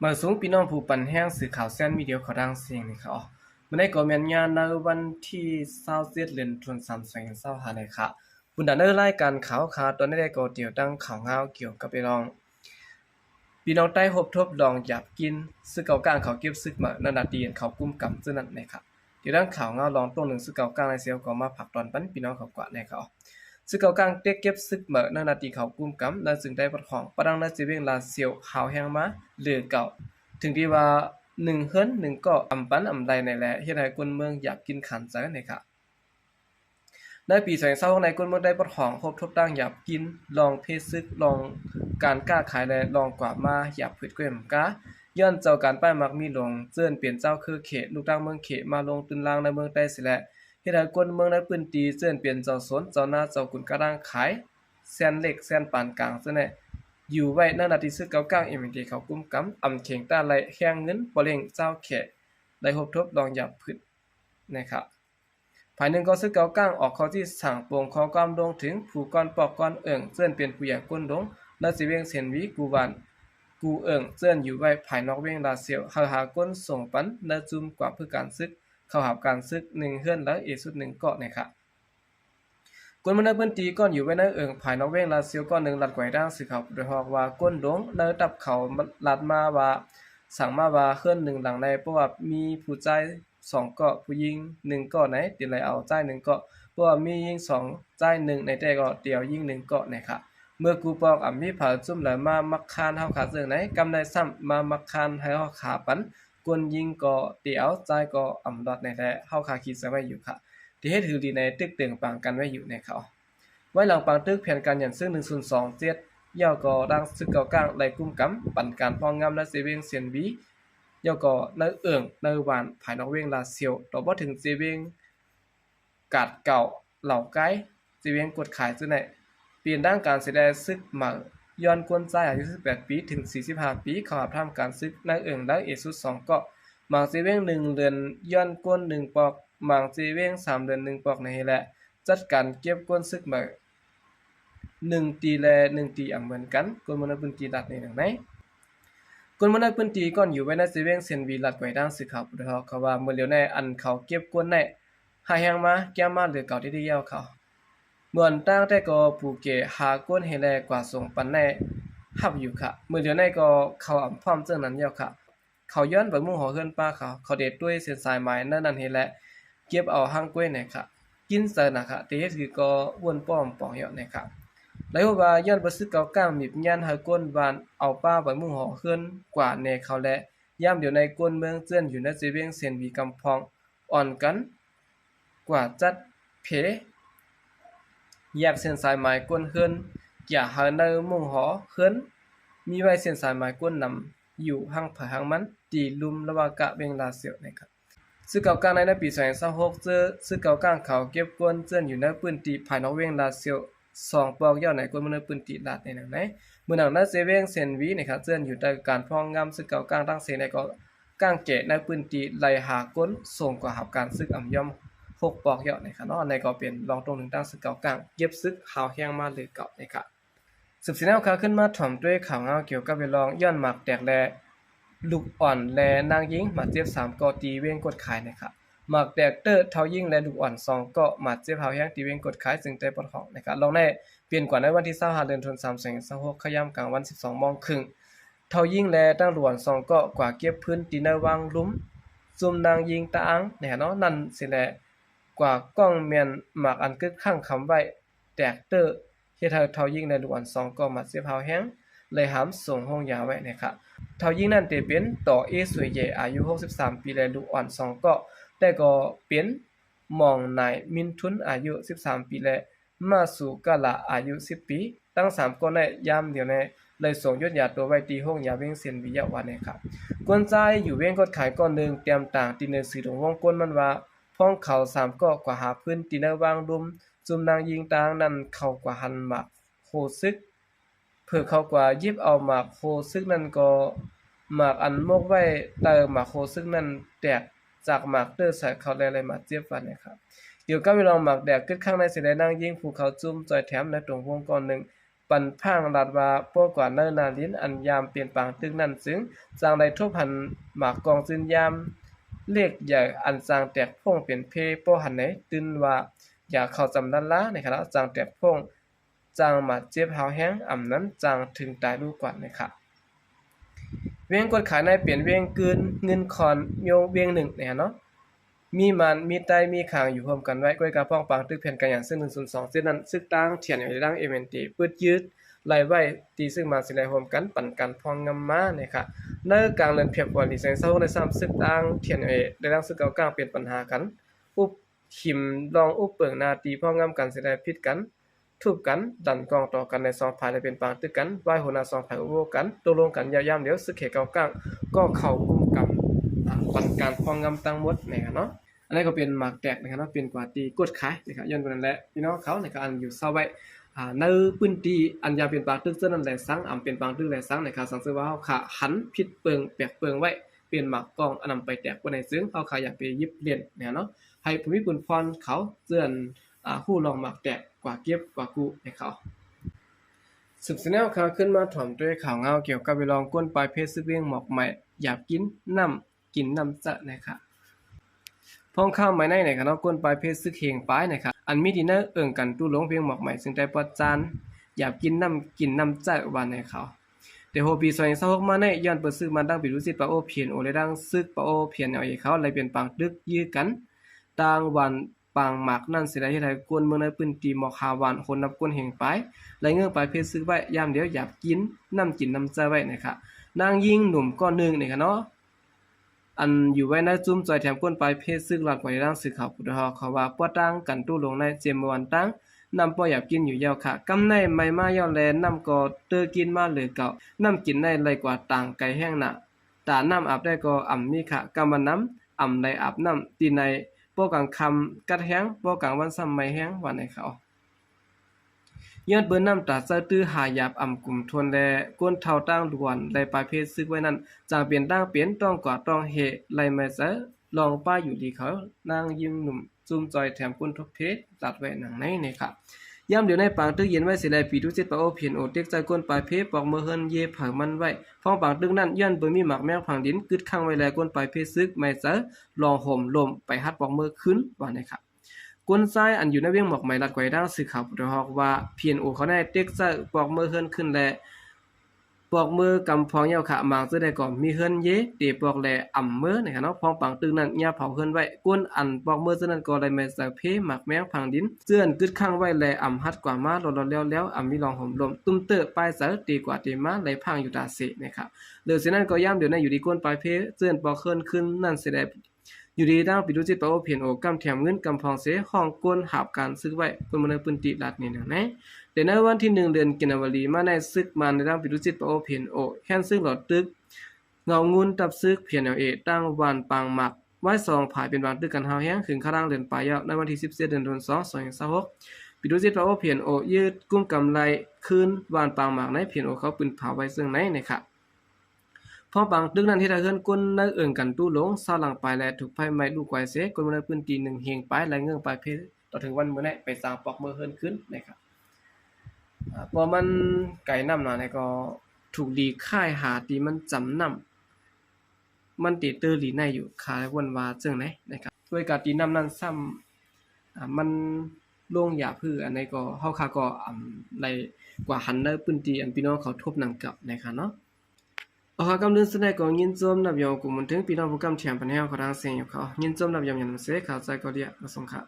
มาสูงพี่น้องผู้ปันแห้งสื่อข่าวแซนมีเดียวเขาดังเสียงนี่ค่ะมันได้ก่อแม่นงานในวันที่27เดือนธันวาคม2025นี่ค่ะบุญดาเนอร์รายการข่าวตอนนี้ได้ก่อเดี่ยวตั้งข่าวเงาเกี่ยวกับพี่น้องใต้พบทบลองหยับกินซึ่งเก่ากลางเขาเก็บซึกมานานาตีเขากุมกำซึ่งนั่นนะครับเดี๋ยวด้านข่าวเงาลองตรงหนึ่งซึ่งเก่ากลางในเซียวก็มาผักตอนปั้นพี่น้องเขากว่าในเขาซึ่งเก่ากลางเต็กเก็บซึกมานานาตีเขากุมกำและซึ่งได้ประของประดังและจีเวงลาเซียวหาวแห้งมาหรือเก่าถึงที่ว่า1เฮิรน1ก็อำปันอำใดในแหละเฮ็ดให้คนเมืองอยากกินขันใจนะครับในปี2026ในคนเมืองได้ประของพบทบตั้งอยากกินลองเพศซึกลองการกล้าขายและลองกว่ามาอยากผืดเกมกาย้อนเจ้าการป้ายมักมีลงเจิ้นเปลี่ยนเจ้าคือเขตลูกตั้งเมืองเขตมาลงตุนลางในเมืองใต้สิแหละเฮ็ดให้คนเมืองในปืนตีเจิ้นเปลี่ยนเจ้าสนเจ้าหน้าเจ้ากุนกระด้างขายแสนเล็กแสนปานกลางซะแน่อยู่ไว้ในนาทีซึกเก่ากลางเอ็มดีเขากุมกำอำเข่งตาไหลแข้งเงินบ่เล่งเจ้าแขกได้พบทบลองหยับผืดนะครับภายหนึ่งก็ซึกเก่ากลางออกเขาที่สั่งโปงขอความลงถึงผู้ก่อนปอกก่อนเอิ่งเจิ้นเปลี่ยนผู้ใหญ่ก้นดงและสิเวียงเสียนวีกูวันกูเอิ่งเจิ้นอยู่ไว้ภายนอกเวียงลาเซียวหาก้นส่งปันและจุ่มกว่าเพื่อการซึกเข้าหาการซึก1เฮือนและอีกสุด1เกาะนะครับก้นมันได้พื้นที่ก้อนอยู่ไว้ในเอิ่งภายนอกเวียงลาเซียวก้อน1ลัดไกวด้างสิเขาโดยฮอกว่าก้นดงในตับเขาลัดมาว่าสั่งมาว่าเฮือน1หลังในเพราะว่ามีผู้ใจ2เกาะผู้หญิง1เกาะไหนติไหลเอาใจ1เกาะเพราะว่ามียิง2ใจ1ในแต่ก็เดียวยิง1เกาะนะครับเมื่อกูปอกมีผาจุ่มแล้วมามักคานเฮาขาเสื่องไหนกำได้ซ้ำมามักคานให้เฮาขาปันกวนยิงก็เตียวใจก็อำดอดในแท้เฮาขาคิดซะไว้อยู่ค่ะที่เฮ็ดถือดีในตึกตึงปางกันไว้อยู่ในเขาไว้หลังปางตึกแผนการยันซึ่ง1027ย่อก็ดังซึกเก่ากลางไหลกุมกำปั่นการพองงามและเสเวงเสียนวีย่อก็ในเอิ่งในหวานภายนอกเวียงลาเซียวต่อบ่ถึงเสเวงกาดเก่าเหล่าไกเสเวงกดขายซื่อไหนเปลี่ยนด้านการแสดงซึกมาย้อนกวนใจอายุ18ปีถึง45ปีเข้ารับทำการซึกในเอิ่งและเอสุด2เกาะหมางเสเวง1เดือนย้อนกวน1ปอกหมางเสเวง3เดือน1ปอกในแหละจัดการเก็บกวนซึกมา1ตีแล1ตีเหมือนกันกวนมันเป็นตีดัดในหนังไหนกวนมันเป็นตีก่อนอยู่ไว้ในเสเวงเซนวีลัดไว้ด้านสึกเขาพุทธเขาว่าเมื่อเลียวในอันเขาเก็บกวนในหาแหงมาแก้มาหรือเก่าที่ได้ยาวเขาเมื่อตั้งแต่ก็ผูเกหากวนเฮแลกว่าส่งปันในหับอยู่ค่ะเมื่อเลียวในก็เขาอำพร้อมเจ้านั้นยาวค่ะเขาย้อนไปมุ่งหอเฮือนป้าเขาเด็ดด้วยเส้นสายไม้นั่นเฮแลเก็บเอาหางกล้วยในค่ะกินเสนะคะแต่เฮ็ดคือก็วนป้อมปองเหาะนะครับแล้วว่าย้อนบ่ซึกเก่ากลางมีญาณหาก้นวานเอาป้าไว้มุ่งหอเฮือนกว่าแนเขาและยามเดี๋ยวในก้นเมืองเจื้อนอยู่ในเจเวียงเสียนวีกำพองอ่อนกันกว่าจัดเพแยกเส้นสายไม้ก้นเฮือนอย่าหาในมุ่งหอเฮือนมีไว้เส้นสายไม้ก้นนำอยู่ห่างผาห่างมันตีลุมระหว่างกะเวียงลาเซียวนะครับซึกเก่ากลางในปี2026ซึกเก่ากลางเขาเก็บกวนเจื้อนอยู่ในพื้นที่ภายนอกเวียงลาเซียว2ปอกย่อไหนกวนมันปืนติลาดในหนังไหนเมื่อหนังนั้นเซเวงเซนวีนะครับเจื้อนอยู่ใต้การพองงามซึกเก่ากลางตั้งเสในก็ก้างเกะในปืนติไหลหาก้นส่งกว่าหับการซึกอ่ำย่อม6ปอกย่อนะครับเนาะในก็เป็นรองตรงหนึ่งตั้งซึกเก่ากลางเก็บซึกหาวแห้งมาหรือเก่านะครับสืบสิแนวข่าวขึ้นมาถ่อมด้วยข่าวเงาเกี่ยวกับเวลองย้อนหมักแตกแลลูกอ่อนและนางหญิงมาเจ็บ3กอตีเว้งกดขายนะครับหมากแตกเตอร์เท่ายิ่งและลูกอ่อน2เกาะหมัดเจ็บหาวแห้งตีเว้งกดขายซึ่งได้ปลดของนะครับลองได้เปลี่ยนกว่าในวันที่25เดือนธันวาคม2026ขย่ำกลางวัน 12:30 นเท่ายิ่งและตั้งหลวน2เกาะกว่าเก็บพื้นตีในวางลุ่มซุ่มนางยิงตาอังแน่เนาะนั่นสิแลกว่ากล้องแม่นหมากอันกึกข้างคำไว้แตกเตอร์เฮ็ดให้เท่ายิ่งและลูกอ่อน2เกาะหมัดเจ็บหาวแห้งเลยหามส่งห้องยาไว้นะครับเท่ายิ่งนั้นได้เป็นต่อเอสวยใหญ่อายุ63ปีและลูกอ่อน2เกาะแต่ก็เป็นหม่องนายมินทุนอายุ13ปีและมาสู่กะละอายุ10ปีตั้ง3คนในยามเดียวในเลยส่งยศยาตัวไว้ตีห้องยาเว้งเสียนวิยะวันนะครับกวนใจอยู่เว้งกดขายก้อนนึงเตรียมต่างตีเนสื่อของวงกลมันว่าพ้องเขา3ก็กว่าหาพื้นตีเนวางดุมจุมนางยิงตางนั้นเข้ากว่าหันหมากโหซึกเพื่อเข้ากว่ายิบเอาหมากโหซึกนั้นก็หมากอันมกไว้เติมหมากโหซึกนั้นแตกจากหมากเตอร์ใส่เขาได้เลยมาเจ็บฟันนะครับเดี๋ยวก็ไปลองหมากแดกขึ้นข้างในเสด็จนางยิงภูเขาจุ่มจอยแถมในตรงวงกลนึง ปันพังรัดว่าป้อกว่าเนินนาลิ้นอันยามเปลี่ยนปางตึกนั้นซึ่งจางได้ทบหันหมากกองซึนยามเลขใหญ่อันจางแตกพ่งเป็นเพป้อหันไหนตื่นว่าอย่าเข้าจำนั้นละในขณะจางแตกพ่งจางมาเจ็บหาวแห้งอ่ำนั้นจางถึงตายลูกกว่านะครับเวียงกดขายในเปลี่ยนเวียงกืนเงินคอนโยงเวียงหนึ่งเนี่ยเนาะมีมันมีไตมีขางอยู่รวมกันไว้ก้อยกระป้องปางตึกแผ่นกันอย่างซึ่ง102เส้นนั้นซึกตั้งเถียนอยู่ในร่างเอเมนตีปืดยืดไล่ไว้ตีซึ่งมาสิไลรวมกันปั่นกันพองงำมาเนี่ยค่ะเนื้อกลางเรือนเพียบกว่าดีแสงเศร้าในซ้ำซึกตั้งเถียนในร่างซึกเก่ากลางเป็นปัญหากันอุบขิมลองอุบเปิงนาตีพองงำกันสิไลพิษกันทุบกันดันกองต่อกันในซองภายในเป็นปางตึกกันไหว้หัวหน้าซองภายอุโบกันตกลงกันยามเดี๋ยวซึกเขเก่ากลางก็เข้ากุมกำปั่นการพองงำตั้งหมดเนี่ยเนาะอันนี้ก็เป็นหมากแตกนะครับเนาะเป็นกว่าตีกดขายนะครับย้อนไปนั่นแหละพี่น้องเขานะครับอันอยู่เศร้าไว้ในพื้นที่อันยาเป็นปางตึกเส้นนั่นแหละสังเป็นปางตึกแหละสังนะครับสังซื้อว่าเฮาขาหันผิดเปิงแปลกเปิงไว้เป็นหมากกองอันนำไปแตกบ่ในซึ้งเฮาขาอยากไปยิบเหรียญเนี่ยเนาะให้ภูมิปุนพรเขาเตือนผู้ลองหมากแตกกว่าเก็บกว่ากูให้เขาสืบเสนอข่าวขึ้นมาถ่อมด้วยข่าวเงาเกี่ยวกับไปลองก้นปลายเพชรซึกเวียงหมอกใหม่อยากกินน้ำจะนะครับพ้องข้าวไม้ในครับเนาะก้นปลายเพชรซึกเฮงปลายนะครับอันมีดินเนอร์กันตู้หลงเพียงหมอกใหม่ซึ่งได้ปอดจานอยากกินน้ำจะวันในเขาแต่โฮปี2026มาในย้อนเปิดซึกมาดังปิรุสิตปะโอเพียนโอเลยดังซึกปะโอเพียนเอาเขาเลยเป็นปางดึกยื้อกันต่างวันปางหมากนั่นสิได้เฮ็ดให้กวนเมืองในพื้นที่หมอกหาวานคนนับกวนเฮงปลายไหลเงื่อปลายเพชรซึกไว้ยามเดียวอยากกินน้ำจะไว้นะครับนางยิงหนุ่มก้อนนึงนี่ค่ะเนาะอันอยู่ไว้ในจุ้มจอยแถมก้นปลายเพศซึกหลัดไว้ร่างสื่อข่าวพุทธฮเขาว่าป้อตั้งกันตู้ลงในเจมวันตั้งนำป้ออยากกินอยู่ยาวค่ะกำในไม่มาย่อแลนำก็เตอกินมาเหลือเก่าน้ำกินได้ไรกว่าต่างไก่แห้งน่ะตาน้ำอาบได้ก็อ่ำมีค่ะกำมันน้ำอ่ำในอาบน้ำตีในป้อกลางคำกัดแห้งป้อกลางวันซ้ำไม่แห้งวันในเขาย้อนเบิ่นน้ำตาเซอตื้อหายาบอ่ำกลุ่มทนแลก้นเท่าตั้งด่วนไลปลายเพศซึกไว้นั้นจางเปลี่ยนตั้งเปลี่ยนต้องกว่าต้องเฮไลไม่เซอลองป้าอยู่ดีเขานางยิ้มหนุ่มจุ่มจอยแถมก้นทุกเพศตัดไว้หนังในนี่ค่ะย่ำเดี๋ยวในปางตึกเย็นไว้สิไลปีทุจิตปะโอเพียนโอเต็กใจก้นปลายเพศปอกมือเฮินเย่เผามันไว้ฟ้องปางตึกนั้นย้อนเบิ่มีหมักแมวผังดินกึดข้างไว้แลก้นปลายเพศซึกไม่เซอลองห่มลมไปฮัดปอกมือขึ้นว่านี่ค่ะก้นซ้ายอันอยู่ในเวียงหมอกไหมลัดไว้ด้านสื่อข่าวพุทธฮอกว่าเพียนโอเขาได้เต็กจะปอกมือเฮิรนขึ้นแลปอกมือกำพองยาวขะมางจะได้ก่อนมีเฮิรนเยเตปอกแลอ่ำมือนะครับเนาะพองปังตึงนั้นยาเผาเฮิรนไว้ก้นอันปอกมือจะนั้นก็เลยไม่ใส่เพหมักแมวพังดินเจื้อนกึดข้างไว้แลอ่ำฮัดกว่ามาหลอๆแล้วอ่ำมีรองห่มลมตุ้มเตอปลายเสือตีกว่าตีมาไหลพังอยู่ตาเสนะครับเหลือเสนั้นก็ย่ำเดี๋ยวในอยู่ดีก้นปลายเพเจื้อนปอกเฮิรนขึ้นนั่นสิได้อยู่ดีดังปิดุจิตปะโอเพียนโอกำแถมเงินกำพองเสห้องก้นหาบการซึกไว้เพิ่นมื้อปืนติลัดนี่นะแต่ในวันที่1เดือนกินาวลีมาในซึกมาในดังปิดุจิตปะโอเพียนโอแค้นซึกหลอดตึกเงางุนตับซึกเพียนเอาตั้งวันปางหมักไว้2ผายเป็นบางตึกกันหาวแห้งถึงข้างเดือนปลายในวันที่17เดือนธันวาคม2026ปิดุจิตปะโอเพียนโอยืดกุ้มกำไรคืนวันปางหมักในเพียนโอเขาปืนเผาไว้ซึ่งไหนนะครับพอบางตึกนั้นที่ได้เฮือนก้นในกันตู้หลงเศร้าหลังไปและถูกไฟไหม้ลูกไว้เสก้นมื้อพื้นที่1เฮงไปไหลเงื่องไปเพต่อถึงวันมื้อนี้ไปสร้างปอกมือเฮือนขึ้นนะครับพอมันไก่น้ำหน่อยก็ถูกดีค่ายหาตีมันจำน้ำมันติดเตอร์หลีในอยู่คาวันว่าจังไหนนะครับด้วยการตีน้ำนั้นซ้ำมันลงหยาพืชอันนี้ก็เฮาคาก็ไหลกว่าหันในพื้นที่อันพี่น้องเขาทบนำกับนะครับเนาะกำลังแสดงก็ยินจมนับยองกูมันถึงพี่น้องผู้กำเทียมปัญหาของทางเสียงอยู่เขายินจมนับยองอย่างเสกข่าวใจก็เดียกระสงค่ะ